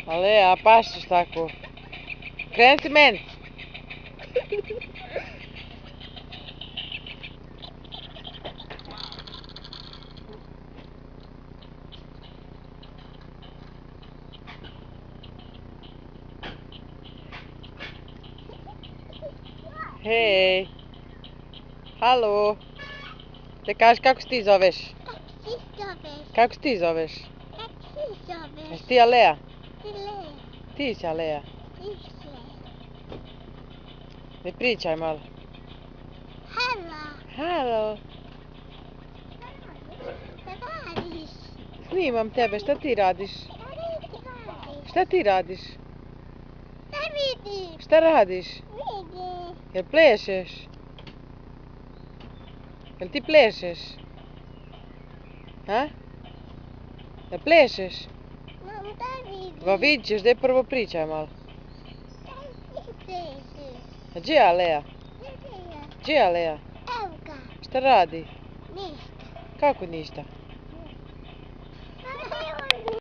Ale, a pašćeš tako. Kreni ti meni. Hej. Halo. Te kaži kako se ti zoveš? Kako se ti zoveš? Jesi ti Alea? Ti si Alea. Ne pričaj malo. Halo. Snimam tebe, šta ti radiš? Šta ti radiš? Šta radiš? Jel plešeš? Jel ti plešeš? Ha? Jel plešeš? Pa vidit ćeš, daj prvo pričaj malo. A gdje je Alea? Gdje je Alea? Šta radi? Ništa. Kako ništa?